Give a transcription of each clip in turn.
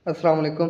अस्सलाम वालेकुम।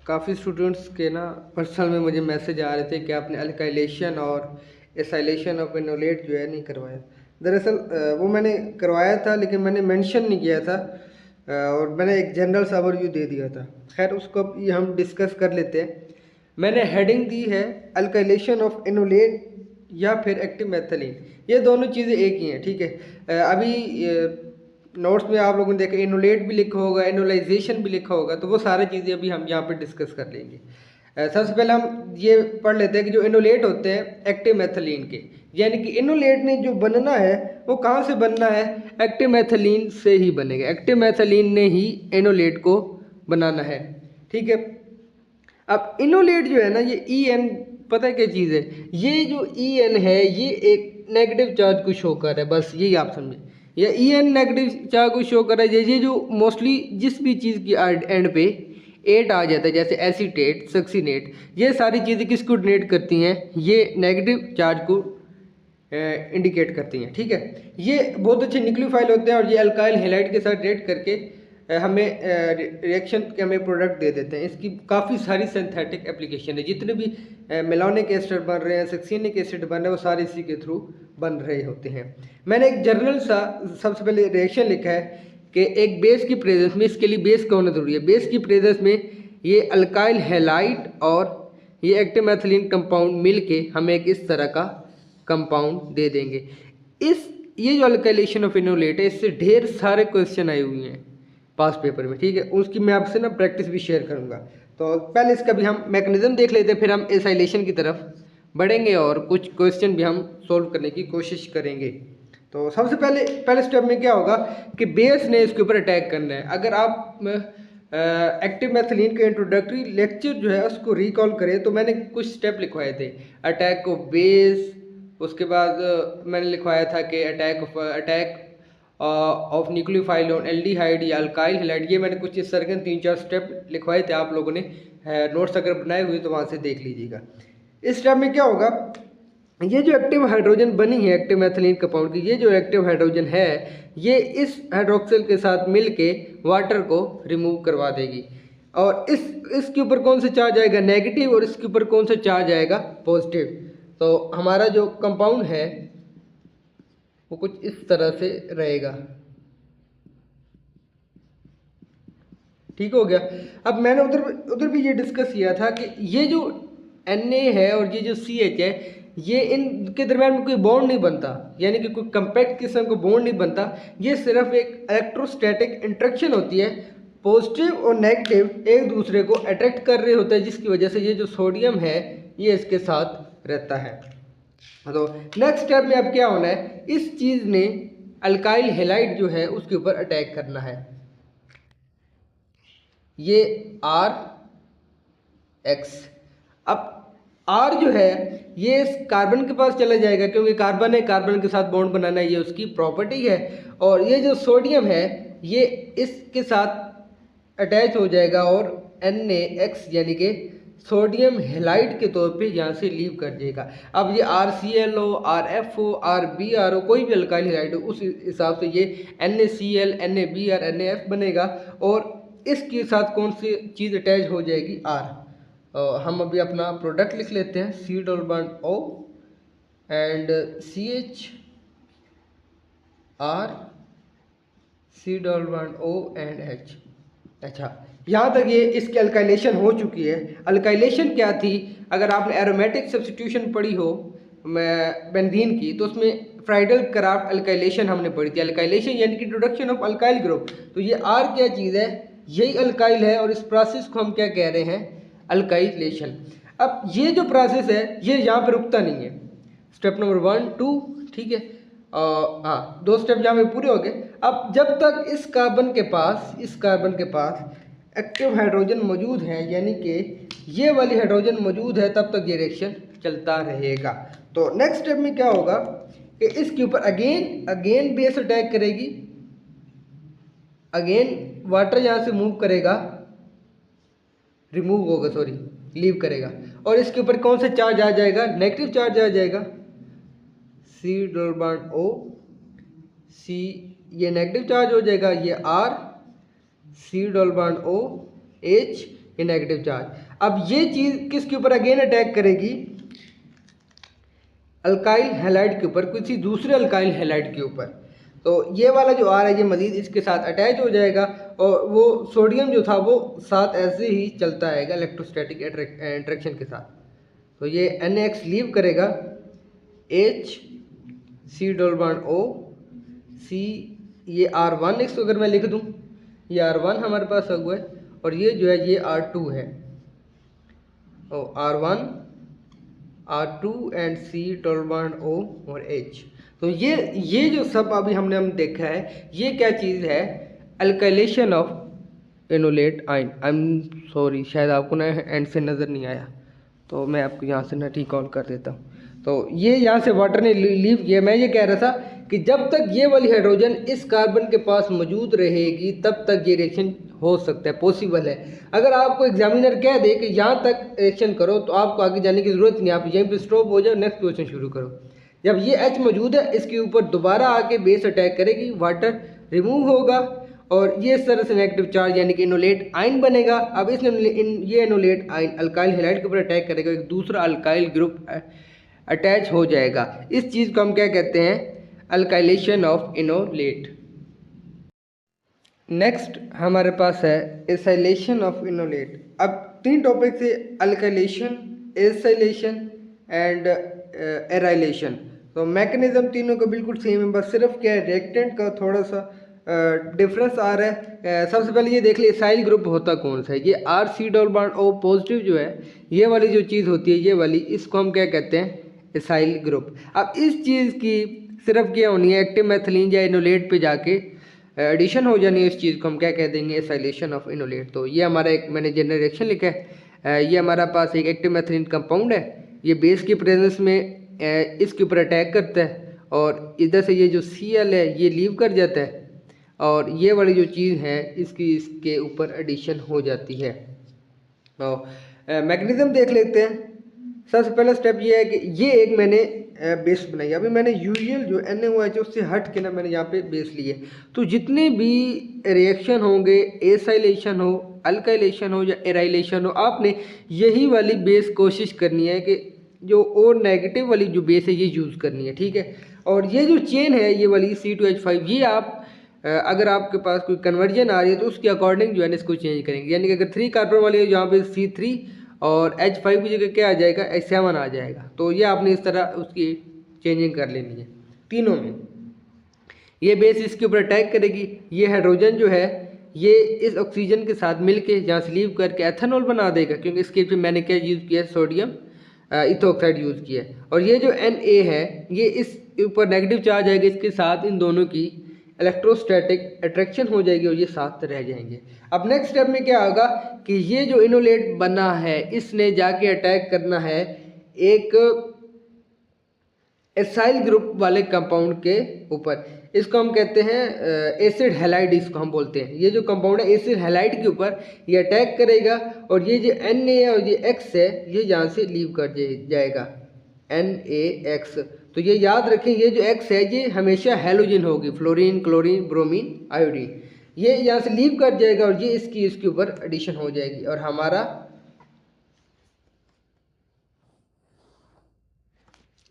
काफ़ी स्टूडेंट्स के ना पर्सनल में मुझे मैसेज आ रहे थे कि आपने अल्काइलेशन और एसाइलेशन ऑफ इनोलेट जो है नहीं करवाया। दरअसल वो मैंने करवाया था, लेकिन मैंने मेंशन नहीं किया था और मैंने एक जनरल सा ओवरव्यू दे दिया था। खैर, उसको अब ये हम डिस्कस कर लेते हैं। मैंने हेडिंग दी है अल्काइलेशन ऑफ इनोलेट या फिर एक्टिव मैथिलीन। ये दोनों चीज़ें एक ही हैं, ठीक है। अभी नोट्स में आप लोगों ने देखा इनोलेट भी लिखा होगा, इनोलाइजेशन भी लिखा होगा, तो वो सारी चीज़ें अभी हम यहाँ पे डिस्कस कर लेंगे। सबसे पहले हम ये पढ़ लेते हैं कि जो इनोलेट होते हैं एक्टिव मैथिलीन के, यानी कि इनोलेट ने जो बनना है वो कहाँ से बनना है, एक्टिव मैथिलीन से ही बनेगा। एक्टिव मैथिलीन ने ही इनोलेट को बनाना है, ठीक है। अब इनोलेट जो है ना, ये ई एन, पता है क्या चीज़ है, ये जो ई एन है ये एक नेगेटिव चार्ज को शो कर रहा है, बस यही आप समझे। या ई एन नेगेटिव चार्ज को शो कर रहा है। ये जो मोस्टली जिस भी चीज़ की एंड पे एट आ जाता है, जैसे एसीटेट, सक्सीनेट, ये सारी चीज़ें किसको डिनोट करती हैं, ये नेगेटिव चार्ज को इंडिकेट करती हैं, ठीक है। ये बहुत अच्छे न्यूक्लियोफाइल होते हैं और ये अल्काइल हैलाइड के साथ रिएक्ट करके हमें रिएक्शन के हमें प्रोडक्ट दे देते हैं। इसकी काफ़ी सारी सिंथेटिक एप्लीकेशन है। जितने भी मेलानिक एसिड बन रहे हैं, सक्सीनिक एसिड बन रहे हैं, वो सारे इसी के थ्रू बन रहे होते हैं। मैंने एक जर्नल सा सबसे पहले रिएक्शन लिखा है कि एक बेस की प्रेजेंस में, इसके लिए बेस का होना जरूरी है, बेस की प्रेजेंस में ये अल्काइल हैलाइड और ये एक्टिव मैथिलीन कंपाउंड मिल के हमें एक इस तरह का कंपाउंड दे देंगे। ये जो अल्काइलेशन ऑफ इनोलेट है, इससे ढेर सारे क्वेश्चन आए हुए हैं पास पेपर में, ठीक है। उसकी मैं आपसे ना प्रैक्टिस भी शेयर करूंगा। तो पहले इसका भी हम मैकेनिज्म देख लेते हैं, फिर हम एसाइलेशन की तरफ बढ़ेंगे और कुछ क्वेश्चन भी हम सोल्व करने की कोशिश करेंगे। तो सबसे पहले स्टेप में क्या होगा कि बेस ने इसके ऊपर अटैक करना है। अगर आप एक्टिव मैथिलीन के इंट्रोडक्टरी लेक्चर जो है उसको रिकॉल करें तो मैंने कुछ स्टेप लिखवाए थे। अटैक ऑफ बेस, उसके बाद मैंने लिखवाया था कि attack of nucleophile on aldehyde या अल्काइल हैलाइड। ये मैंने कुछ इस तरह के 3-4 स्टेप लिखवाए थे। आप लोगों ने नोट्स अगर बनाए हुए तो वहाँ से देख लीजिएगा। इस स्टेप में क्या होगा, ये जो एक्टिव हाइड्रोजन बनी है एक्टिव मैथिलीन कंपाउंड की, ये जो एक्टिव हाइड्रोजन है ये इस हाइड्रोक्सिल के साथ मिलके वाटर को रिमूव करवा देगी। और इसके ऊपर कौन सा चार्ज आएगा, नेगेटिव, और इसके ऊपर कौन सा चार्ज आएगा, पॉजिटिव। तो हमारा जो कंपाउंड है वो कुछ इस तरह से रहेगा, ठीक हो गया। अब मैंने उधर भी ये डिस्कस किया था कि ये जो Na है और ये जो CH है, ये इनके दरम्यान में कोई बॉन्ड नहीं बनता, यानी कि कोई कंपैक्ट किस्म का बॉन्ड नहीं बनता। ये सिर्फ एक इलेक्ट्रोस्टैटिक इंट्रैक्शन होती है। पॉजिटिव और नेगेटिव एक दूसरे को अट्रैक्ट कर रहे होते हैं, जिसकी वजह से ये जो सोडियम है ये इसके साथ रहता है। तो नेक्स्ट स्टेप में अब क्या होना है, इस चीज़ ने अल्काइल हैलाइड जो है उसके ऊपर अटैक करना है। ये RX, अब R जो है ये इस कार्बन के पास चला जाएगा, क्योंकि कार्बन है, कार्बन के साथ बॉन्ड बनाना ये उसकी प्रॉपर्टी है। और ये जो सोडियम है ये इसके साथ अटैच हो जाएगा और NaX यानी कि सोडियम हैलाइड के तौर पे यहाँ से लीव कर देगा। अब ये RCl हो, RF हो, RBr हो, कोई भी अल्काइल हैलाइड हो, उस हिसाब से ये NaCl, NaBr, NaF बनेगा। और इसके साथ कौन सी चीज़ अटैच हो जाएगी, R। हम अभी अपना प्रोडक्ट लिख लेते हैं, C double bond O and CH R, C double bond O and H। अच्छा, यहाँ तक ये इसकी अल्काइलेशन हो चुकी है। अल्काइलेशन क्या थी, अगर आपने एरोमेटिक सब्स्टिट्यूशन पढ़ी हो बेंजीन की, तो उसमें फ्राइडल क्राफ्ट अल्काइलेशन हमने पढ़ी थी। अल्काइलेशन यानी कि इंट्रोडक्शन ऑफ अल्काइल ग्रुप। तो ये R क्या चीज़ है, यही अल्काइल है, और इस प्रोसेस को हम क्या कह रहे हैं, अल्काइलेशन। अब ये जो प्रोसेस है ये यहाँ पर रुकता नहीं है। स्टेप नंबर 1, 2, ठीक है। हाँ, 2 स्टेप यहाँ पे पूरे हो गए। अब जब तक इस कार्बन के पास एक्टिव हाइड्रोजन मौजूद है, यानी कि ये वाली हाइड्रोजन मौजूद है, तब तक ये रिएक्शन चलता रहेगा। तो नेक्स्ट स्टेप में क्या होगा कि इसके ऊपर अगेन बेस अटैक करेगी, अगेन वाटर यहाँ से लीव करेगा, और इसके ऊपर कौन सा चार्ज आ जाएगा, नेगेटिव चार्ज आ जाएगा, C double bond O, C, ये नेगेटिव चार्ज हो जाएगा, ये R, C double bond O H, ये नेगेटिव चार्ज। अब ये चीज़ किसके ऊपर अगेन अटैक करेगी? अल्काइल हैलाइड के ऊपर, किसी दूसरे अल्काइल हैलाइड के ऊपर। तो ये वाला जो आ रहा है ये मज़ीद इसके साथ अटैच हो जाएगा और वो सोडियम जो था वो साथ ऐसे ही चलता आएगा इलेक्ट्रोस्टैटिक इंट्रैक्शन के साथ। तो ये NaX लीव करेगा, H C double bond O C, ये R1 इसको अगर मैं लिख दूँ, ये R1 हमारे पास हुआ है और ये जो है ये R2 है, और R1 R2 and C double bond O और H। तो ये जो सब अभी हमने देखा है ये क्या चीज़ है? Alkylation of enolate ion. I am sorry, शायद आपको ना एंड से नज़र नहीं आया, तो मैं आपको यहाँ से ना रिकॉल कर देता हूँ। तो ये यहाँ से वाटर ने लीव किया। मैं ये कह रहा था कि जब तक ये वाली हाइड्रोजन इस कार्बन के पास मौजूद रहेगी तब तक ये रिएक्शन हो सकता है, पॉसिबल है। अगर आपको एग्जामिनर कह दे कि यहाँ तक रिएक्शन करो तो आपको आगे जाने की ज़रूरत नहीं, आप यहीं पे स्टॉप हो जाओ, नेक्स्ट क्वेश्चन शुरू करो। जब ये H मौजूद है इसके ऊपर दोबारा आके बेस अटैक करेगी, वाटर रिमूव होगा और ये इस तरह से नेगेटिव चार्ज यानी कि इनोलेट आयन बनेगा। अब इसने ये इनोलेट आयन अल्काइल हैलाइड के ऊपर अटैक करेगा, एक दूसरा अल्काइल ग्रुप अटैच हो जाएगा। इस चीज़ को हम क्या कहते हैं? Alkylation of enolate. नेक्स्ट हमारे पास है एसाइलेशन ऑफ इनोलेट। अब 3 टॉपिक थे, अल्काइलेशन, एसाइलेशन एंड एराइलेशन। तो मैकेनिज्म तीनों का बिल्कुल सेम है, बस सिर्फ क्या है रिएक्टेंट का थोड़ा सा डिफरेंस आ रहा है। सबसे पहले ये देख लिए एसाइल ग्रुप होता कौन सा है? ये RC double bond O positive जो है, ये वाली जो चीज़ होती है ये वाली, इसको हम क्या कहते हैं? Acyl group. अब इस चीज़ की सिर्फ क्या होनी है? एक्टिव मैथिलीन या इनोलेट पे जाके एडिशन हो जानी है, इस चीज़ को हम क्या कह देंगे? Acylation of enolate. तो ये हमारा एक मैंने जनरल रिएक्शन लिखा है। ये हमारा पास एक एक्टिव मैथिलीन कंपाउंड है, ये बेस की प्रेजेंस में इसके ऊपर अटैक करता है और इधर से ये जो Cl है ये लीव कर जाता है और ये वाली जो चीज़ है इसके ऊपर एडिशन हो जाती है। तो मैकेनिज्म देख लेते हैं। सबसे पहला स्टेप ये है कि ये एक मैंने बेस बनाई। अभी मैंने यूजुअल जो NaOH उससे हट के ना मैंने यहाँ पे बेस लिए। तो जितने भी रिएक्शन होंगे, एसाइलेशन हो, अल्काइलेशन हो या एराइलेशन हो, आपने यही वाली बेस कोशिश करनी है कि जो O नेगेटिव वाली जो बेस है ये यूज़ करनी है, ठीक है। और ये जो चेन है ये वाली C2H5, ये आप अगर आपके पास कोई कन्वर्जन आ रही है तो उसके अकॉर्डिंग जो है इसको चेंज करेंगे। यानी कि अगर 3 कार्बन वाली है जहाँ पे C3 और H5 की जगह क्या आ जाएगा? H7 आ जाएगा। तो ये आपने इस तरह उसकी चेंजिंग कर लेनी है तीनों में। ये बेस इसके ऊपर अटैक करेगी, ये हाइड्रोजन जो है ये इस ऑक्सीजन के साथ मिलके जहाँ से लीव करके एथेनॉल बना देगा, क्योंकि इसके लिए मैंने क्या यूज़ किया? सोडियम इथोक्साइड यूज़ किया है। और ये जो Na है ये इस ऊपर नेगेटिव चार्ज आएगा, इसके साथ इन दोनों की इलेक्ट्रोस्टैटिक अट्रैक्शन हो जाएगी और ये साथ रह जाएंगे। अब नेक्स्ट स्टेप में क्या होगा कि ये जो इनोलेट बना है इसने जाके अटैक करना है एक एसाइल ग्रुप वाले कंपाउंड के ऊपर। इसको हम कहते हैं एसिड हैलाइड, इसको हम बोलते हैं। ये जो कंपाउंड है एसिड हैलाइड के ऊपर ये अटैक करेगा और ये जो Na है और ये X है ये यहाँ से लीव कर जाएगा, NaX। तो ये याद रखें ये जो X है ये हमेशा हैलोजन होगी, फ्लोरीन, क्लोरीन, ब्रोमीन, आयोडीन। ये यहाँ से लीव कर जाएगा और ये इसके ऊपर एडिशन हो जाएगी और हमारा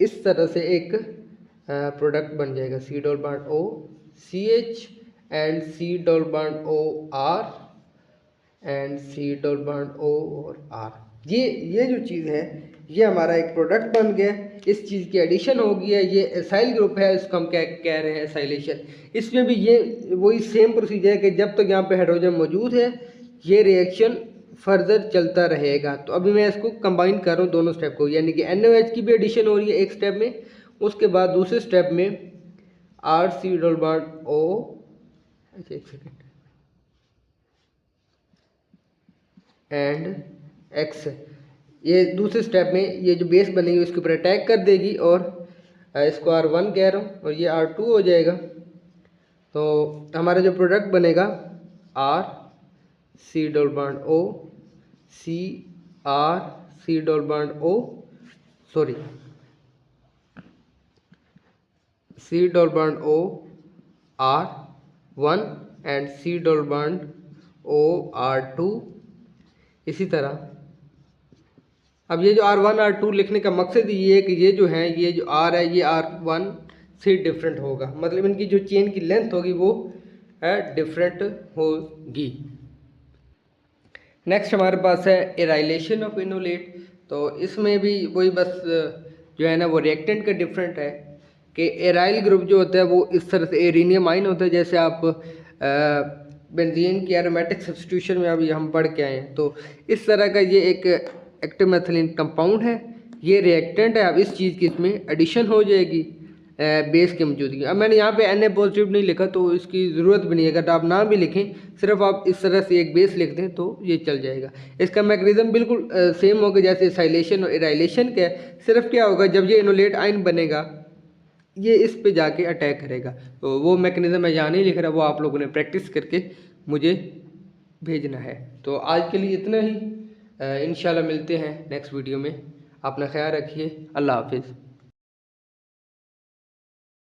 इस तरह से एक प्रोडक्ट बन जाएगा। C double bond O CH and C double bond O R and C double bond O और R। ये जो चीज़ है ये हमारा एक प्रोडक्ट बन गया। इस चीज़ की एडिशन हो गई है, ये एसाइल ग्रुप है, इसको हम क्या कह रहे हैं? एसाइलेशन। इसमें भी ये वही सेम प्रोसीजर है कि जब तक यहाँ पे हाइड्रोजन मौजूद है ये रिएक्शन फर्दर चलता रहेगा। तो अभी मैं इसको कंबाइन कर रहा हूँ दोनों स्टेप को, यानी कि NaOH की भी एडिशन हो रही है एक स्टेप में, उसके बाद दूसरे स्टेप में RC डबल बॉन्ड O, अच्छा एक सेकेंड, एंड X, ये दूसरे स्टेप में ये जो बेस बनेगी उसके ऊपर अटैक कर देगी और इसको R1 कह रहा हूँ और ये R2 हो जाएगा। तो हमारा जो प्रोडक्ट बनेगा RC double bond O C double bond O, sorry C double bond O R1 and C double bond OR2। इसी तरह अब ये जो R1 R2 लिखने का मकसद ये है कि ये जो है, ये जो R है ये R1 से डिफरेंट होगा, मतलब इनकी जो चेन की लेंथ होगी वो डिफरेंट होगी। नेक्स्ट हमारे पास है एराइलेशन ऑफ इनोलेट। तो इसमें भी वही बस जो है ना वो रिएक्टेंट का डिफरेंट है कि एराइल ग्रुप जो होता है वो इस तरह से एरेनियम आइन होता है, जैसे आप बेंजीन की एरोमेटिक सब्स्टिट्यूशन में अभी हम पढ़ के आए हैं। तो इस तरह का ये एक एक्टिव मेथिलीन कंपाउंड है, ये रिएक्टेंट है। अब इस चीज़ की इसमें एडिशन हो जाएगी बेस की मौजूदगी। अब मैंने यहाँ पे Na पॉजिटिव नहीं लिखा तो इसकी ज़रूरत भी नहीं है, अगर आप ना भी लिखें सिर्फ आप इस तरह से एक बेस लिख दें तो ये चल जाएगा। इसका मैकेनिज्म बिल्कुल सेम होगा जैसे एसाइलेशन और एराइलेशन का है। सिर्फ क्या होगा, जब ये इनोलेट आयन बनेगा ये इस पे जाके अटैक करेगा। तो वो मैकेनिज्म मैं यहाँ नहीं लिख रहा, वो आप लोगों ने प्रैक्टिस करके मुझे भेजना है। तो आज के लिए इतना ही, इंशाल्लाह मिलते हैं नेक्स्ट वीडियो में। अपना ख्याल रखिए, अल्लाह हाफिज़।